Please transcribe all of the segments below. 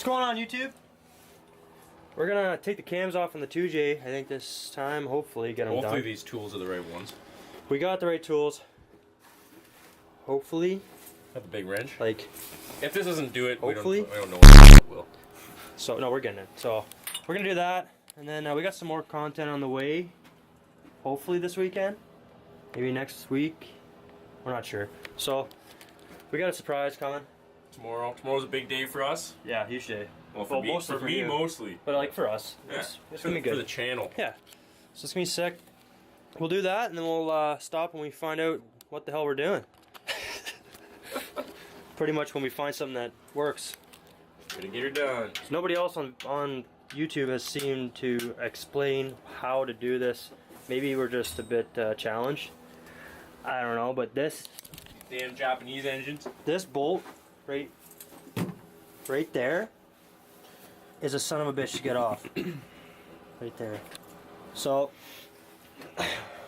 going on, YouTube? We're gonna take the cams off on the 2J. I think this time, hopefully, get them done. Hopefully these tools are the right ones. We got the right tools. Hopefully. Got the big wrench. Like, if this doesn't do it, hopefully. we don't know what it will. So no, we're getting it. So we're gonna do that, and then we got some more content on the way. Hopefully this weekend, maybe next week. We're not sure. So we got a surprise coming. Tomorrow's a big day for us. Yeah, huge day. Well, for me mostly. But like for us, yeah. it's gonna be good for the channel. Yeah. So it's gonna be sick. We'll do that, and then we'll stop when we find out what the hell we're doing. Pretty much when we find something that works. Gonna get her done. So nobody else on YouTube has seemed to explain how to do this. Maybe we're just a bit challenged. I don't know, but this damn Japanese engines. This bolt right there is a son of a bitch to get off. Right there. So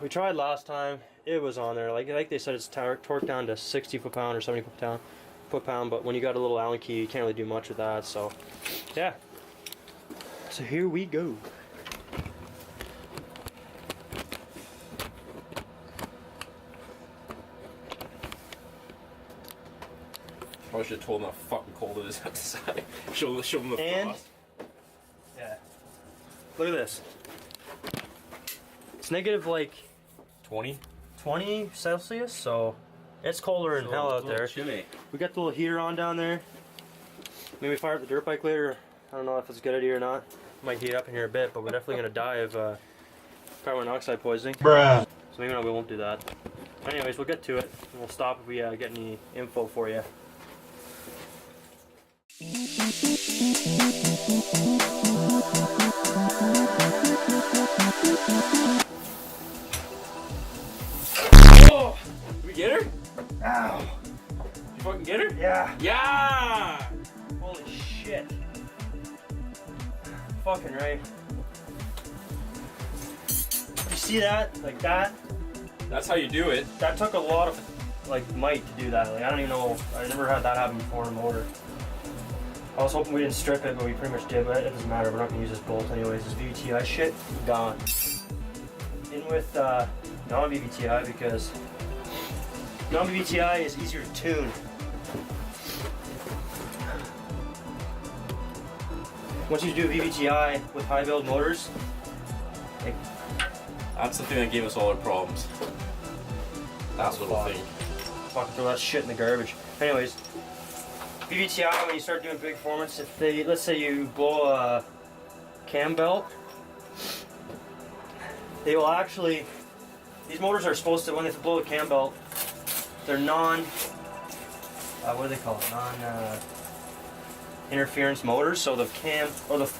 we tried last time. It was on there. Like they said, it's torqued down to 60 foot-pound or 70 foot-pound. But when you got a little Allen key, you can't really do much with that. So yeah. So here we go. I should have told him how fucking cold it is outside. Show him the frost. Yeah. Look at this. It's negative like 20 Celsius, so it's colder than hell out there. Chilly. We got the little heater on down there. Maybe fire up the dirt bike later. I don't know if it's a good idea or not. Might heat up in here a bit, but we're definitely gonna die of carbon monoxide poisoning. Bruh. So maybe we won't do that. Anyways, we'll get to it. And we'll stop if we get any info for you. Oh! Did we get her? Ow! Did you fucking get her? Yeah! Yeah! Holy shit! Fucking right. You see that? Like that? That's how you do it. That took a lot of like might to do that. Like I don't even know. I never had that happen before in a motor. I was hoping we didn't strip it, but we pretty much did. But it doesn't matter. We're not gonna use this bolt anyways. This VVTi shit gone. In with non-VVTi because non-VVTi is easier to tune. Once you do VVTi with high build motors, that's the thing that gave us all our problems. That little thing. Fucking throw that shit in the garbage. Anyways, VVTi, when you start doing big performance, if they, let's say you blow a cam belt, they will actually, these motors are supposed to, when they blow a cam belt, they're what do they call it? Interference motors, so the cam, or the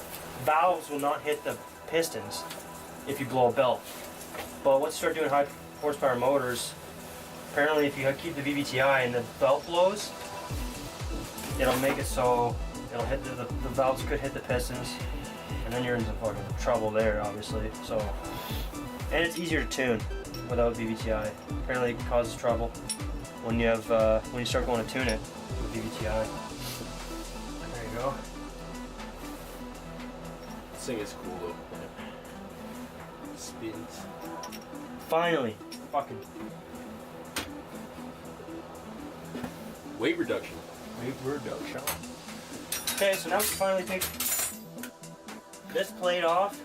valves will not hit the pistons if you blow a belt. But once you start doing high horsepower motors, apparently if you keep the VVTi and the belt blows, it'll make it so it'll hit the valves could hit the pistons, and then you're into fucking trouble there, obviously. So, and it's easier to tune without VVTi. Apparently, it causes trouble when you have when you start going to tune it with VVTi. There you go. This thing is cool though. Spins. Finally, fucking weight reduction. Okay, so now we can finally take this plate off.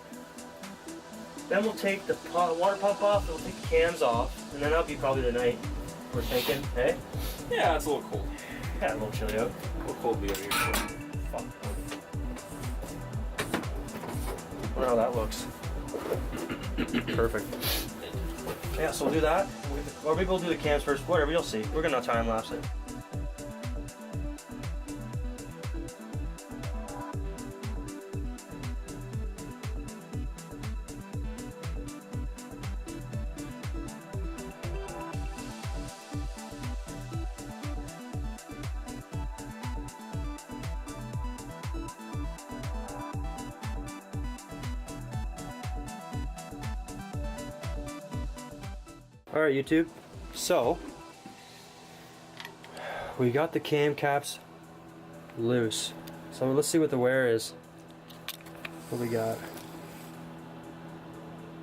Then we'll take the water pump off, we'll take the cams off, and then that'll be probably the night we're thinking, hey? Yeah, it's a little cold. Yeah, a little chilly out. A little cold to be out here. Fuck. Wonder how that looks. Perfect. Yeah, so we'll do that. Or maybe we'll do the cams first, whatever, you'll see. We're gonna time lapse it. Alright YouTube, so we got the cam caps loose. So let's see what the wear is. What we got?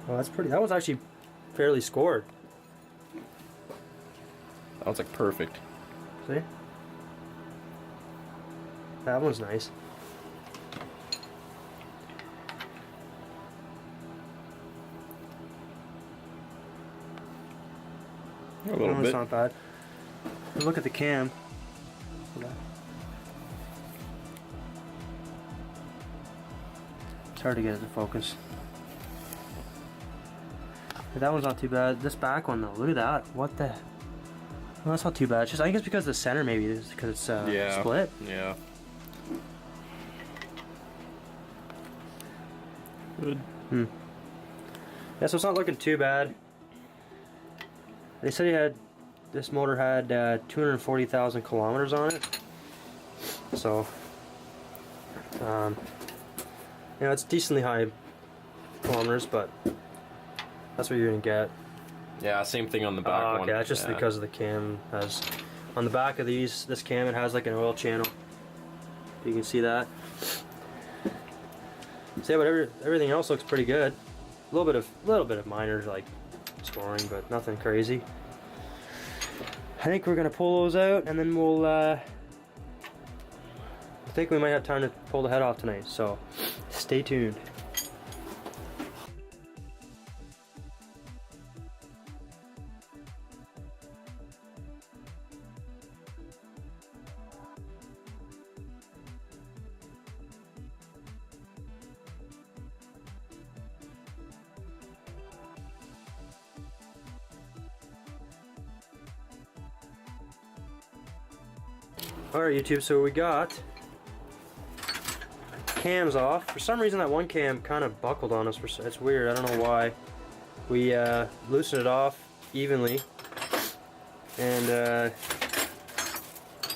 Oh, that's pretty. That one's actually fairly scored. That one's like perfect. See? That one's nice. A little That one's bit. not bad. Look at the cam. It's hard to get it to focus. But that one's not too bad. This back one though, look at that. What the? Well, that's not too bad. It's just I think it's because the center maybe is because it's split. Yeah. Good. Yeah, so it's not looking too bad. They said this motor had 240,000 kilometers on it. So, you know, it's decently high kilometers, but that's what you're gonna get. Yeah, same thing on the back one. Okay, that's just Yeah. because of the cam has on the back of this cam it has like an oil channel. You can see that. So yeah, but everything else looks pretty good. A little bit of minor like scoring, but nothing crazy. I think we're gonna pull those out, and then we'll. I think we might have time to pull the head off tonight. So, stay tuned. Alright YouTube, so we got cams off. For some reason that one cam kind of buckled on us. It's weird, I don't know why. We loosened it off evenly, and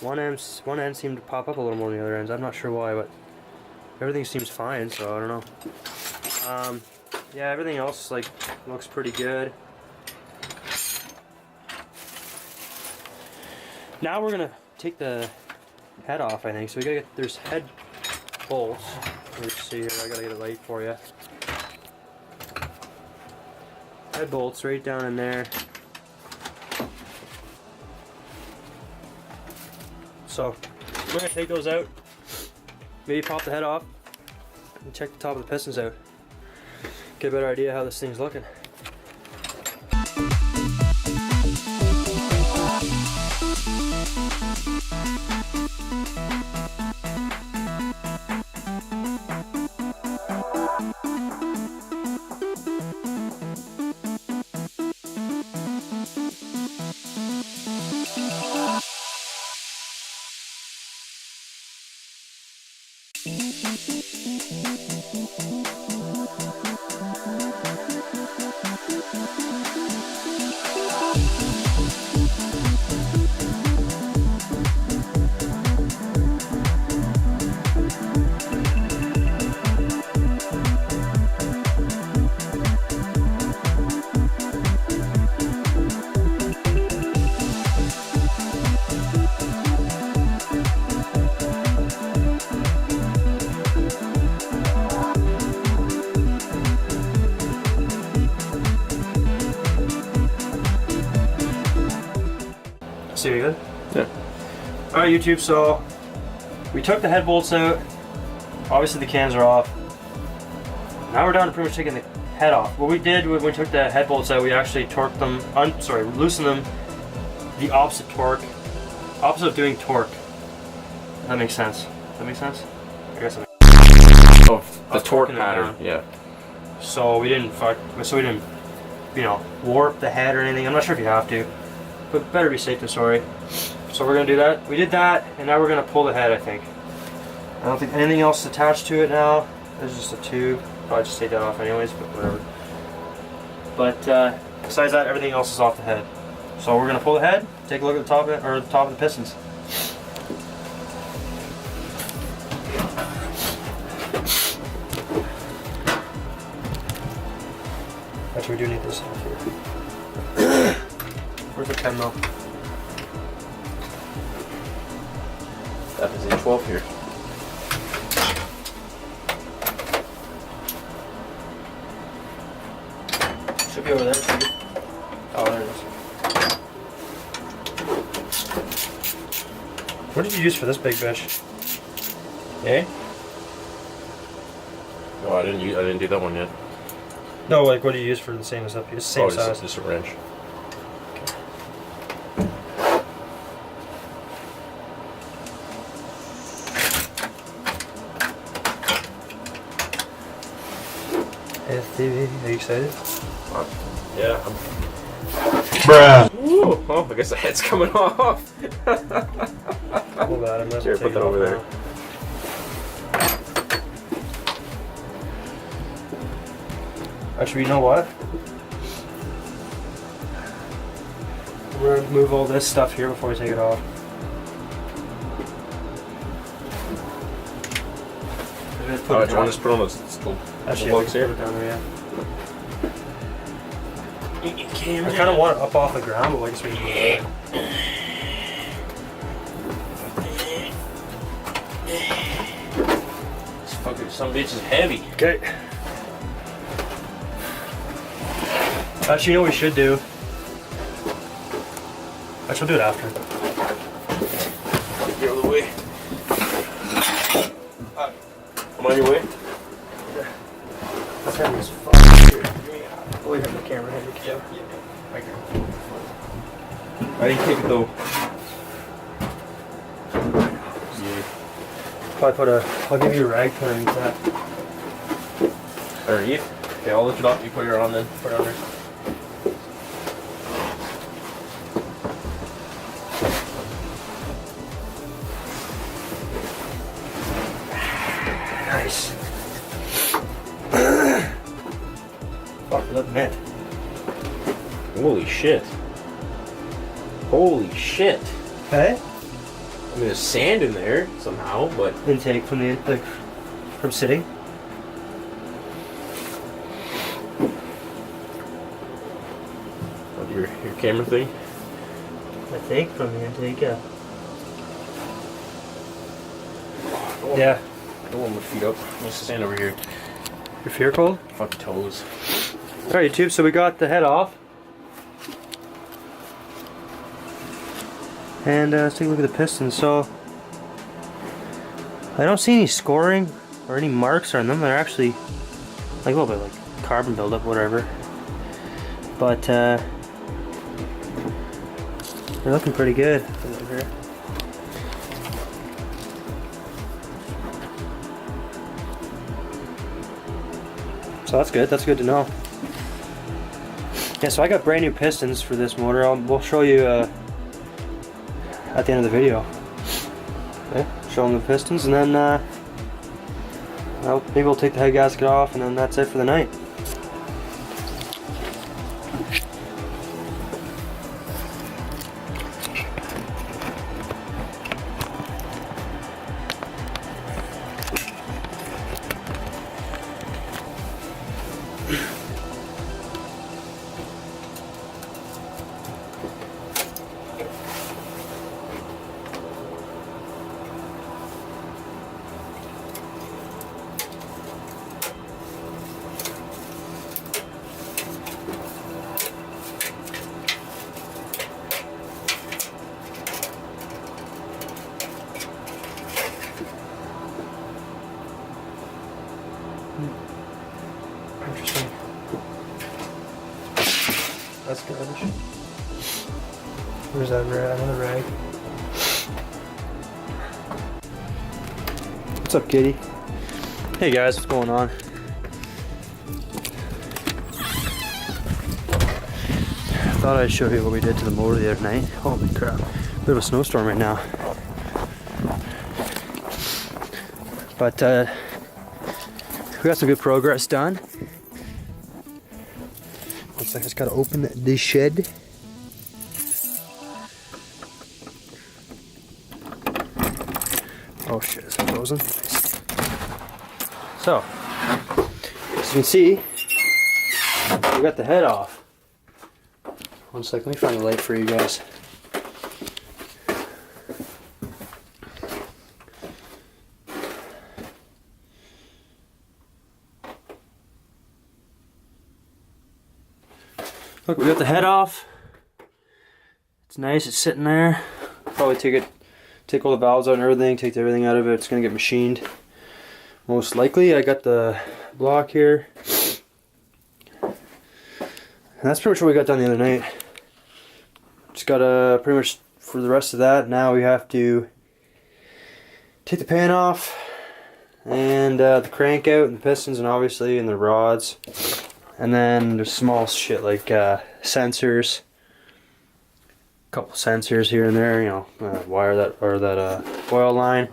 one end seemed to pop up a little more than the other ends. I'm not sure why, but everything seems fine, so I don't know. Yeah, everything else like looks pretty good. Now we're gonna take the head off, I think. So we gotta get, there's head bolts. Let's see here, I gotta get a light for you. Head bolts right down in there. So we're gonna take those out, maybe pop the head off, and check the top of the pistons out. Get a better idea how this thing's looking. See you good? Yeah. Alright YouTube, so we took the head bolts out. Obviously the cams are off. Now we're down to pretty much taking the head off. What we did when we took the head bolts out, we actually torqued them, loosened them the opposite of doing torque. If that makes sense. Does that make sense? I guess it makes The torque torquing it pattern. down. Yeah. So we didn't, you know, warp the head or anything. I'm not sure if you have to, but better be safe than sorry. So we're gonna do that. We did that, and now we're gonna pull the head, I think. I don't think anything else is attached to it now. There's just a tube. Probably just take that off anyways, but whatever. But besides that, everything else is off the head. So we're gonna pull the head, take a look at the top of it, or the top of the pistons. Actually, we do need this off here. Where's the 10 mil? That is a 12 here. Might be over there too. Oh, there it is. What did you use for this big bitch? Eh? No, I didn't do that one yet. No, like what do you use for the same stuff? It's the same size. Just a wrench. STV, are you excited? Yeah. Bruh. Ooh, oh, I guess the head's coming off. Hold on, I might as well Here, take put it that over off there. now. Actually, you know what? We're gonna move all this stuff here before we take it off. We're gonna put Oh, it do you want down. to just put on those little Actually, plugs put here? it down there, yeah. I kind of want it up off the ground, but I guess we can move it. This fucking some bitch is heavy. Okay. Actually, you know what we should do? Actually, we'll do it after. Get out of the way. I'm on your way. That's heavy as fuck. Oh, we got the camera here. Yep. I didn't take it though. Yeah. Probably put a. I'll give you a rag to underneath that. Underneath? Okay, I'll lift it up. You put it on then. Put it under. Nice. Fuck, look, mint. Holy shit. Holy shit. Hey? I mean, there's sand in there somehow, but Intake from the like from sitting. your camera thing. I think from the intake, yeah. Yeah. I don't want my feet up. Let's stand over here. Your fear cold? Fucking toes. Alright, YouTube, so we got the head off. And let's take a look at the pistons. So, I don't see any scoring or any marks on them. They're actually like a little bit like carbon buildup, whatever. But they're looking pretty good. So that's good. That's good to know. Yeah, so I got brand new pistons for this motor. We'll show you at the end of the video. Okay, show them the pistons, and then well, maybe we'll take the head gasket off, and then that's it for the night. Interesting. That's good. Where's that rag? Another rag. What's up, kitty? Hey guys, what's going on? Thought I'd show you what we did to the motor the other night. Holy crap. Bit of a snowstorm right now. But we got some good progress done. Looks like I just gotta open the shed. Oh shit, is it frozen? Nice. So, as you can see, we got the head off. One sec, let me find the light for you guys. Look, we got the head off. It's nice, it's sitting there. Probably take all the valves out and everything, take everything out of it. It's gonna get machined. Most likely. I got the block here. And that's pretty much what we got done the other night. Just gotta pretty much for the rest of that, now we have to take the pan off and the crank out and the pistons and obviously and the rods. And then there's small shit like sensors. A couple sensors here and there, you know, wire that or that oil line.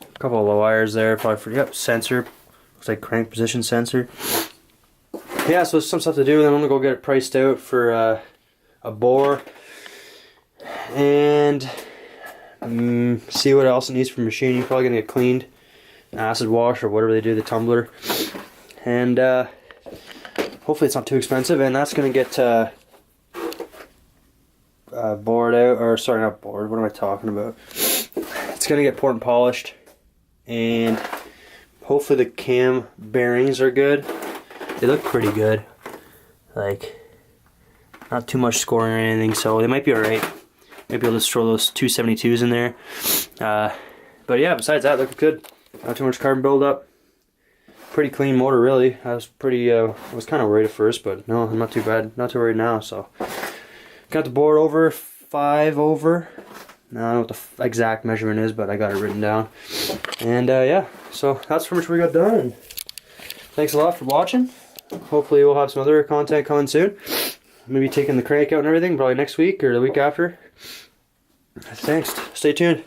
A couple of wires there, probably for sensor. Looks like crank position sensor. Yeah, so there's some stuff to do, and then I'm gonna go get it priced out for a bore and see what else it needs for machining. Probably gonna get cleaned, acid wash or whatever they do, the tumbler, and hopefully it's not too expensive. And that's gonna get bored out, or sorry, not bored. What am I talking about? It's gonna get poured and polished, and hopefully the cam bearings are good. They look pretty good, like not too much scoring or anything, so they might be alright. Maybe I'll just throw those 272s in there. But yeah, besides that, looks good. Not too much carbon buildup. Pretty clean motor, really. I was pretty, I was kind of worried at first, but no, I'm not too bad. Not too worried now. So got the board over 5 over. I don't know what the exact measurement is, but I got it written down. And yeah, so that's pretty much what we got done. And thanks a lot for watching. Hopefully we'll have some other content coming soon. Maybe taking the crank out and everything, probably next week or the week after. Thanks. Stay tuned.